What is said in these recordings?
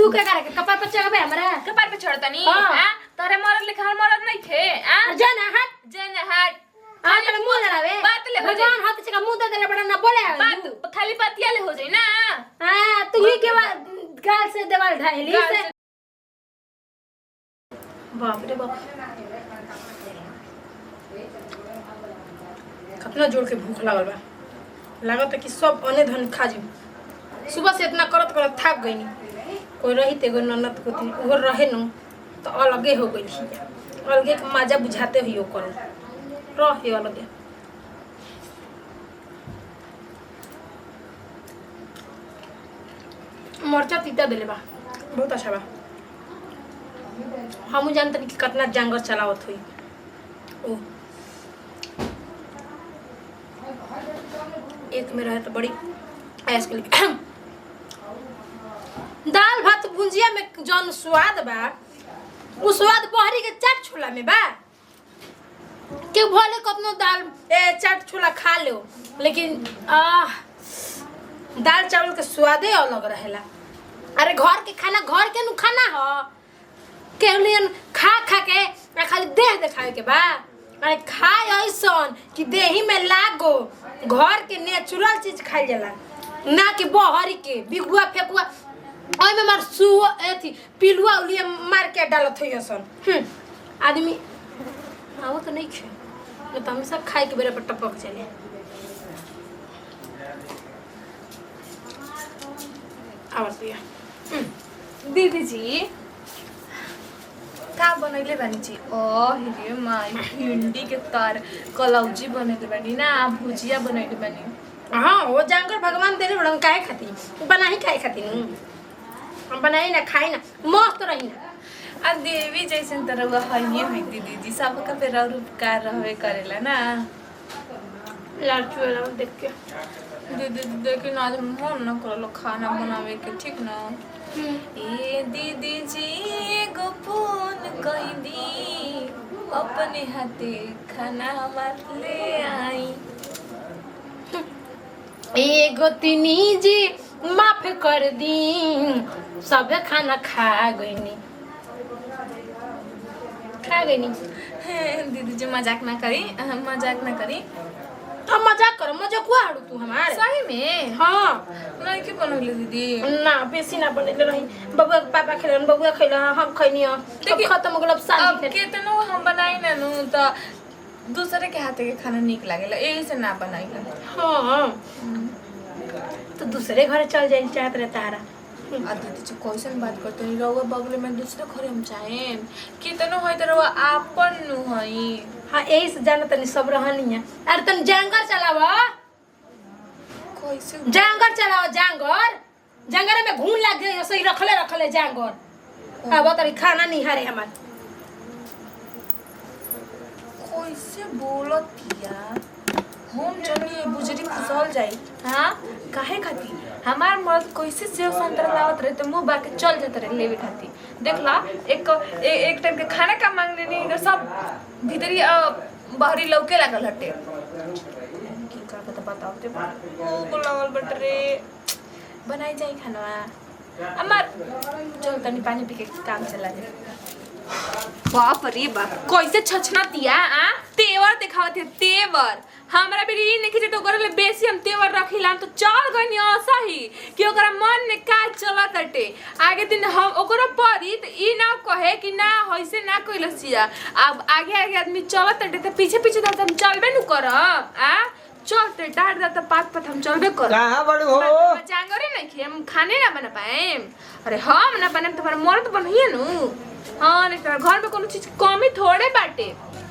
तू क्या करे कपार पे चढ़बे हमरा कपार पे चढ़तनी हां तोरे मरद लेखा मरद नहीं थे जन हट हां तेरे मुंह लड़ावे बात ले भगवान हाथ से का मुंह दे देले बड़ा ना बोले बात खाली पतिया ले हो जाई ना हां तू ही के गाल से देवाल ढाईली से बाप रे बाप कितना जोर के भूख लागल बा लागत है कि सब अने धन खा जी सुबह से इतना करत करत थक गई कोई रही तेगो ननद को वो रहे न तो अलगे हो गई अलगे के मजा बुझाते हुई कर रहे अलगे मरचा तीता दिले बा बहुत अच्छा बा हम जानते नहीं कि कितना जंगल चलावत हुई ओ एक में रहे तो बड़ी ऐस के लिए दाल भात भुंजिया में जौन स्वाद बा वो स्वाद बहरी के चाट छोला में बा के भले कतनो दाल चाट छोला खा लो लेकिन दाल चावल के स्वादे अलग रहेला अरे घर के खाना घर के नु खाना हो केवलियन खा खा के खाली देह दिखावे के बा अरे खाए ऐसन कि देही में लागो घर के नेचुरल चीज खाई जाला ना कि बहरी के बिगुआ फेकुआ ओय में मार सुआ एथी पिलुआ उलिए मार के डालत होय सन आदमी वो तो नहीं खे तो हमेशा खाए के बेरे पर टपक चले आवतिया दीदी जी का बनैले बानी जी ओ हिरे माई भिंडी के तार कलौजी बनैले बानी ना भुजिया बनैले बानी हां वो जांगर भगवान देले बड़न काहे खाती बना ही खाए खाती हम बनाई ना खाई ना मस्त रही ना आ देवी जैसन तरह हइए है दीदी जी सबका पे उपकार रहवे करेला ना लालचू वाला देख के दीदी देखी ना आज मन न करलो खाना बनावे के ठीक ना ए दीदी जी एगो फोन कही दी अपने हाथे खाना मत ले आई एगो तिनी जी माफ कर दी सब खाना खा गईनी दीदी जी मजाक ना करी तो मजाक करो मजाक हुआ हड़ू तू हमारे सही में हाँ नहीं के बनौले दीदी ना बेसी ना बनेले रही बबुआ के पापा खेलन बबुआ खैला हम खैनी तब खत्म हो गेल अब शादी के केतनो हम बनाई ना नु त दूसरे के हाथ के खाना निक लागेला एही से ना बनाईला हां तो दूसरे घर चल जाई चाहत रहता तारा आ दीदी जी कैसन बात करते हैं रउआ बगल में दूसरे घरे हम चाहेम केतनो होय त रउआ आपन नु हई हां एही से जानत नहीं सब रहनी है अरे तन जंगल चलावा कैसे जंगल में घूम लग गई सही रखले जंगल अब तरी खाना नहीं हारे हमार कैसे बोलतिया हम जनी बुजरी फुसल जाई हां काहे खाती हमार मर्द कैसे सेव संतरा लावत रहे तो मुंह बाके चल जाते रहे लेवे खाती देखला एक टाइम के खाना का मांगने नहीं सब भीतरी बाहरी लौके लागल हटे की का पता बताओते ओ लागल बट रे बनाई जाई खाना हमार चल तनी पानी पी के काम चला दे बाप रे बाप कैसे छछना दिया तेवर दिखावत है तेवर हमरा भी री नहीं खींचे तो करे बेसी हम तेवर रखिला तो चल गनी ऐसा ही कि ओकरा मन में का चलत हटे आगे दिन हम ओकरा परी त ई ना कहे कि ना होइसे ना कइलसिया अब आगे आगे आदमी चलत हटे त पीछे पीछे तो हम चलबे नु कर चलते डाट दा त पात हम चलबे कर कहां बड़ू हो जांगरे नहीं कि हम खाने ना बना पाए अरे हम ना बने तो मर्द बनइए नु हां नहीं घर में कोनो चीज कमी थोड़े बाटे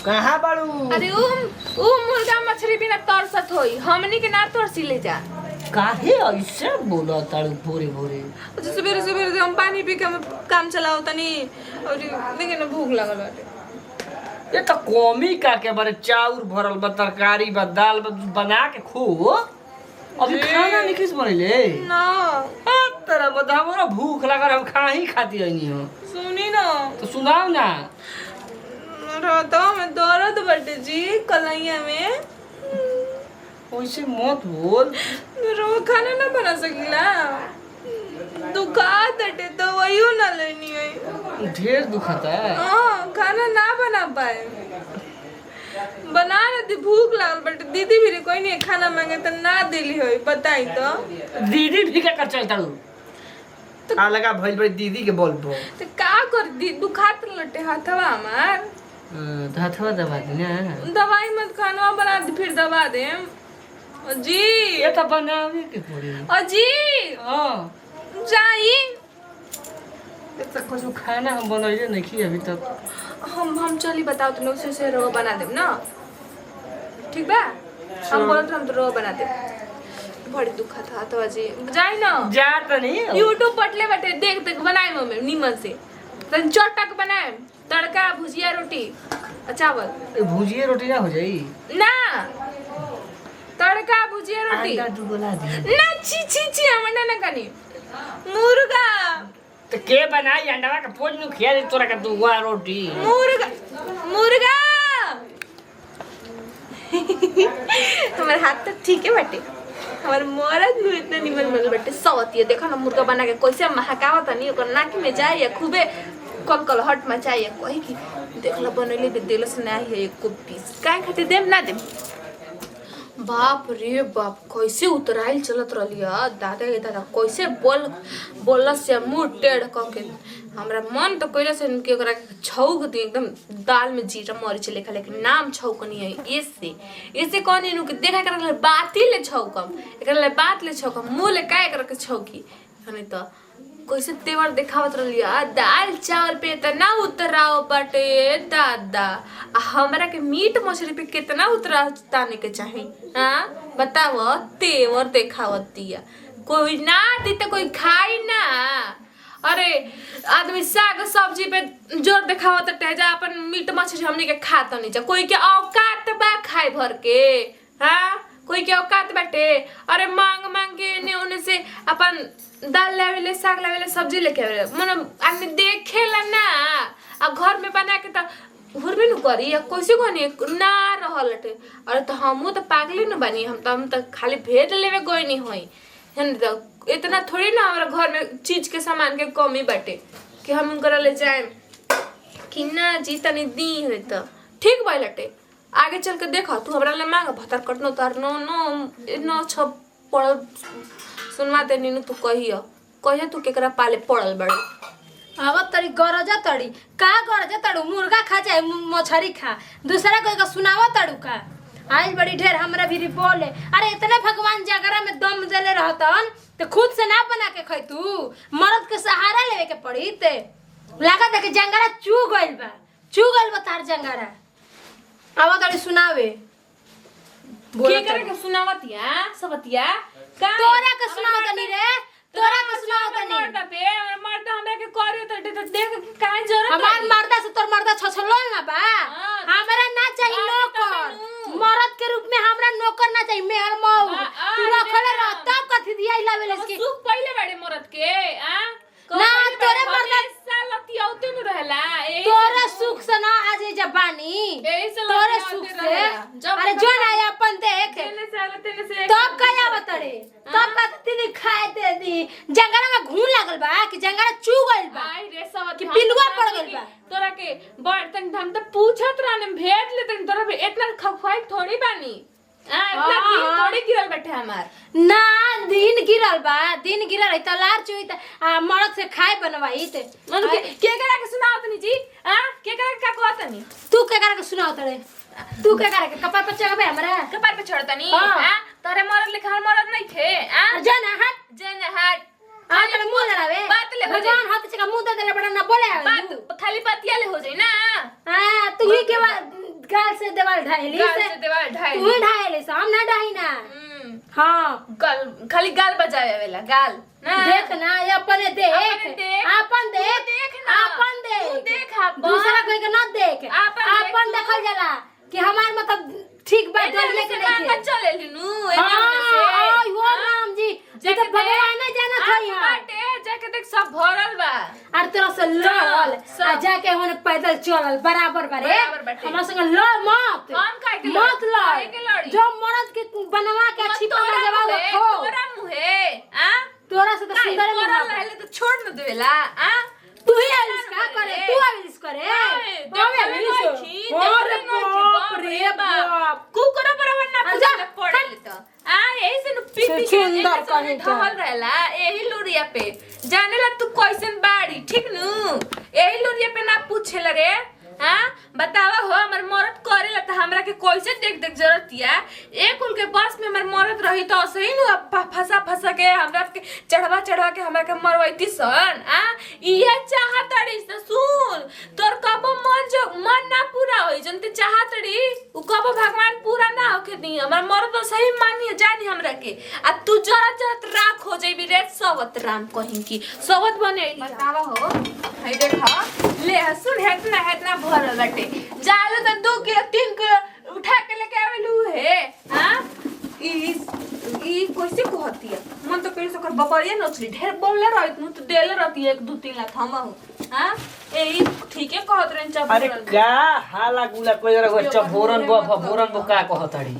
कहां बड़ू अरे ऊ मुर्गा मछली बिना तरसत होई हमनी के ना तरसी ले जा काहे ऐसे बोला ताड़ू भोरे भोरे सवेरे सवेरे हम पानी पी के काम चलाओ तनी और लेकिन भूख लागल बाटे ये तो कमी का के बारे चाउर भरल बा तरकारी बा दाल बना के खो अभी खाना नहीं किस बनले ना तेरा मत हमरा भूख लागल हम खा ही खाती रहनी हो सुनी ना तो सुनाओ ना रात में दर्द बटे जी कलैया में वैसे मत बोल रो खाना ना बना सकीला दुखा दटे तो वही ढेर दुखता है। खाना ना बना पाए बना रहे थे भूख लागल बट दीदी भी कोई नहीं खाना मांगे तो ना दिली हो बताई तो दीदी भी क्या कर चलता हूँ तो आ लगा भइल बड़ी दीदी के बोल बो तो का कर दी दुखात लटे हाथवा हमार हथवा दबा दी ना दवाई मत खाना बना दी फिर दबा दे जी ये तो बनावे के पड़ी अजी हां जाई ये तो कुछ खाना हम बनैले नहीं की अभी तक हम चली बताओ तुम उसे से रो बना देब ना ठीक बा हम बोलत हम तो रो बना दे बड़ी दुखा था तो अजी जाई ना जा तो नहीं यूट्यूब पटले बैठे देख देख बनाए मम्मी नीमन से तन चटक बनाए तड़का भुजिया रोटी चावल भुजिया रोटी ना हो जाई ना तड़का भुजिया रोटी अंडा डुबोला दी ना छी छी छी हमने ना कनी मुर्गा तो के बनाई अंडा का पोज नु खिया दे तोरा का दुआ रोटी मुर्गा मुर्गा हमारे हाथ तो ठीक है बेटे हमारे मरद भी इतना निमन मिल बेटे सवतिया देखो ना मुर्गा बना के कैसे महकावत नहीं ओकर नाक में जाए या खूबे कल कल हट मचाई कोई की देखला बनैले दे देलो से ना है एक पीस काहे खातिर देम ना देम बाप रे बाप कैसे उतराइल चलत रहलिया दादा ये दादा कैसे बोलला से मुंह टेढ़ क के हमरा मन तो कइला से कि ओकरा छौक दी एकदम दाल में जीरा मरीच लेखा लेकिन नाम छौकनी है ऐसे कहनी नु कि देखा कर बाती ले छौकम एकरा ले बात ले छौकम मुंह ले काहे कर के छौकी हनी तो कैसे तेवर दिखावत रहलिया दाल चावल पे इतना उतराव बाटे दादा हमरा के मीट मछली पे कितना उतराव ताने के चाही हां बताओ तेवर दिखावत दिया कोई ना दी तो कोई खाई ना अरे आदमी साग सब्जी पे जोर दिखावत तेजा अपन मीट मछली हमनी के खाता नहीं जा कोई के औकात बा खाए भर के हां कोई के औकात बाटे अरे मांग मांग के ने ओने से अपन दाल लावेले साग लावेले सब्जी लेके आवेले मन आदमी देखेला ना आ घर में बना के त हुरबे न करी या कैसे कोनी ना रहलटे अरे तो हमहु तो पागले न बनी हम तो खाली भेज लेवे कोई नहीं होई हन तो इतना थोड़ी ना हमरा घर में चीज के सामान के कमी बाटे कि हम उनकरा ले जाए कि ना जी तनी दी है तो ठीक बाइलटे आगे चल के देखो तू हमरा ले मांग भतर कटनो तार नो छप पड़ सुनवा दे नीनू तू कहियो तू केकरा पाले पड़ल बड़ी अब तड़ी गरजा तड़ी का गरजा तड़ू मुर्गा खा चाहे मछरी खा दूसरा कोई का सुनावा तड़ू का आई बड़ी ढेर हमरा भी बोले अरे इतने भगवान जागरा में दम देले रहतन तो खुद से ना बना के खै तू मर्द के सहारा लेवे के पड़ी ते लागत है कि जंगरा चू गइल बा तार जंगरा अब तड़ी सुनावे केकरा के सुनावतिया सबतिया तोरा के सुनावतनी रे तोरा के सुनावतनी मर्द हमरा के करे तो देख काहे जरूरत हमार मर्दा से तोर मर्दा छछलोल ना बा हमरा ना चाहिए नौकर मर्द के रूप में हमरा नौकर ना चाहिए मेहर मऊ तू रखले रह तब कथि दिया लावेले इसके सुख पहले बड़े मर्द के ना तोरे मर्दा सालती औते न रहला तोरे सुख से ना आज जबानी तोरे सुख से अरे जो ना अपन देख तेने से तब कया बतड़े तब का तीन खाए दे दी जंगल में घूम लागल बा कि जंगल चू गइल बा आई रे सब कि पिलुआ पड़ गइल बा तोरा के बड़ तन हम तो पूछत रहने भेज ले तन तोरा इतना खफाई थोड़ी बानी इतना दिन थोड़ी गिरल बैठे हमार ना दिन गिरल है तलार चुई त मरद से खाए बनवाई ते मन के करा के सुनाओ तनी जी के करा के का कहत नी तू के करा के सुनाओ तड़े तू के करा के कपार पे चढ़बे हमरा कपार पे छोड़तनी हां तोरे मरद लेखा मरद नहीं थे जन हट तेरे मुंह लड़ावे बात ले भगवान हाथ से का मुंह दे देले बड़ा ना बोले बात खाली पतिया ले हो जाई ना हां तू ही के गाल से देवाल ढाईली से देवाल ढाई तू ही ढाईली से हम ना ढाई ना हां गाल खाली गाल बजावे वाला गाल ना देख ना ये अपने देख अपन देख दूसरा कोई के ना देख अपन देखल जाला कि हमार मतलब ठीक बात दल लेके नहीं के चले लिनु हां यो राम जी जे तो भगवान ने जाना था यहां बाटे जाके देख सब भरल बा और तेरा से लड़ल आ जाके होने पैदल चलल बराबर बारे हमरा संग लड़ मत हम काहे के मत लड़ जो मर्द के बनवा के अच्छी पकड़ जवाब खो तोरा मुहे आ तोरा से तो सुंदर रहले तो छोड़ न देवेला आ तू ही आइस का करे करे तू आविस करे अरे बाप रे बाप कुकुरो बराबर ना पूछले पड़े तो आ यही से पी पी सुंदर कहीं ढहल रहेला यही लोरिया पे जानेला तू कैसन बाड़ी ठीक नु यही लोरिया पे ना पूछेला रे हां बतावा हो हमर मरद करेला त हमरा के कैसे देख देख जरूरतिया एक उल के बस में हमर मरद रही तो सही नु फसा फसा के हमरा के चढ़वा के हमरा के मरवैती सन आ इहे चाहतड़ी से सुन तोर कबो मन ना पूरा होई जंते चाहतड़ी उ कबो भगवान पूरा ना होके दी हमर मरद तो सही मानी जानी हमरा के आ तू जरा राख हो जइबी रे सवत राम कहीं की सवत बने बतावा हो हई देखा ले सुन हेतना भरल बाटे जालो त 2 किलो 3 किलो उठा के लेके आवेलू है हां ई कैसे कहती है मन तो कहीं सकर बपरिया नचली ढेर बोलले रहत नु तो देले रहती 1 2 3 लाख हम हां एही ठीक है कहत रहन चप अरे का हाला गुला कोई रहो चभोरन बो का कहतड़ी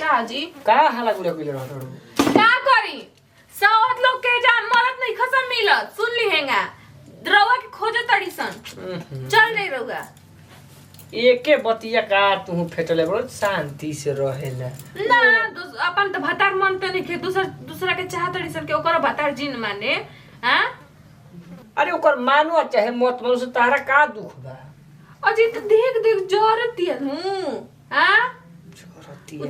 का जी का हाला गुला कोई रहतड़ू का करी सावत लोग के जान मरत नहीं खसम मिलत सुन ली हेंगा रउआ के खोजे तड़ी सन चल नहीं रउआ एके बतिया का तू फेटले बड़ शांति से रहेला ना अपन त भतार मन त नहीं के दूसरा के चाहतड़ी सन के ओकर भतार जिन माने हां अरे ओकर मानो चाहे मत मानो से तारा का दुख बा अजी त देख जरती है हां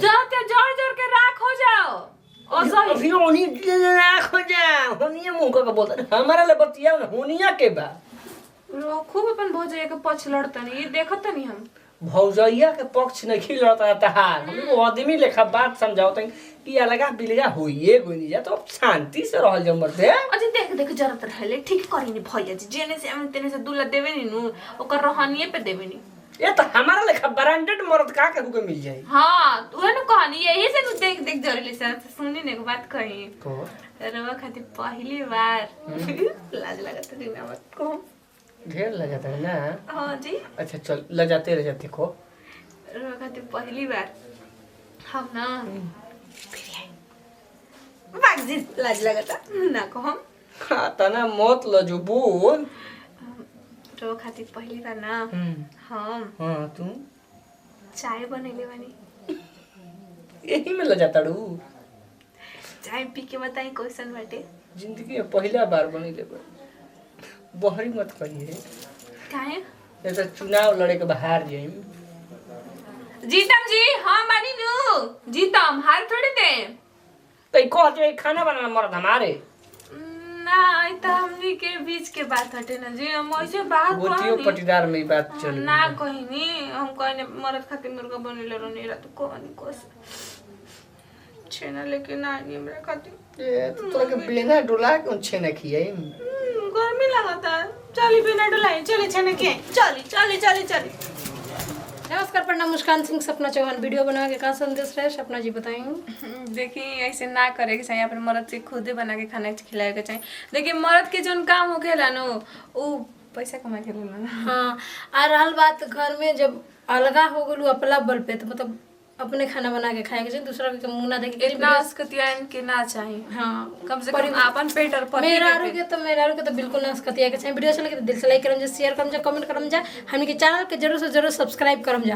जर के राख हो जाओ अभी ओनी राख हो जा होनिया मुंह का बोलता हमारा ले बतिया होनिया के बा खूब अपन भौजैया के पछ लड़तनी ये देखत नहीं हम भौजैया के पक्ष नहीं खिलता तहार हम आदमी लेखा बात समझाओ त कि अलगा बिलगा होइए गोनी जा तो शांति से रहल जमर दे अजी देख जरत रहले ठीक करिनी भैया जी जेने से हम तेने से दूल्हा देवे नी नु ओकर रोहानिए पे देवे नी ये तो हमारा लेखा ब्रांडेड मर्द का के मिल जाई हां तू न कहानी यही से नु देख जरले से सुनी ने बात कही को रवा खातिर पहली बार लाज लगत है ना मत को ढेर लगाता है ना हां जी अच्छा चल ले जाते को रवा खातिर पहली बार हम ना बागजी लाज लगता ना को हम तना मत लजो बोल रवा खातिर पहली बार ना हम हां तू चाय बनेले बानी यही में ले जाता रू चाय पी के बताई क्वेश्चन बाटे जिंदगी में पहला बार बनेले बा बहरी मत करिए काहे ये तो चुनाव लड़े के बाहर जाइम जीतम जी हम बानी नु जीतम हार थोड़ी दे तई कह जे खाना बनाना मर्द हमारे ना ई त हमनी के बीच के बात हटे ना जी हम ऐसे बात गोतियों पटीदार में बात चल ना कहिनी हम कहने मरद खातिर मुर्गा बनेले रहनी रात कहनी कोस छेना लेके ना आई हमरा खातिर ये तो तोरा के बेना डोला के छेना खियाई गर्मी लगता चली बिना डुलाई चली छेना के चली नमस्कार प्रणाम मुस्कान सिंह सपना चौहान वीडियो बना के का संदेश रहे सपना जी बताएंगे देखिए ऐसे ना करे के चाहिए अपने मर्द से खुदे बना के खाना खिलाए के चाहिए देखिए मर्द के जोन काम होखेला नो उ पैसा कमा के लेला ना हाँ आ रहल बात घर में जब अलगा हो गलू अपला बल पे तो मतलब अपने खाना बना के खाए के चाहिए दूसरा के मुंह ना देखे इतना अस्कतियान के ना चाहिए हाँ कम से कम अपन पेट और पति मेरा के तो बिल्कुल ना अस्कतिया के चाहिए वीडियो अच्छा लगे तो दिल से लाइक करम जा शेयर करम जा कमेंट करम जा हमनी के चैनल के जरूर से जरूर सब्सक्राइब करम जा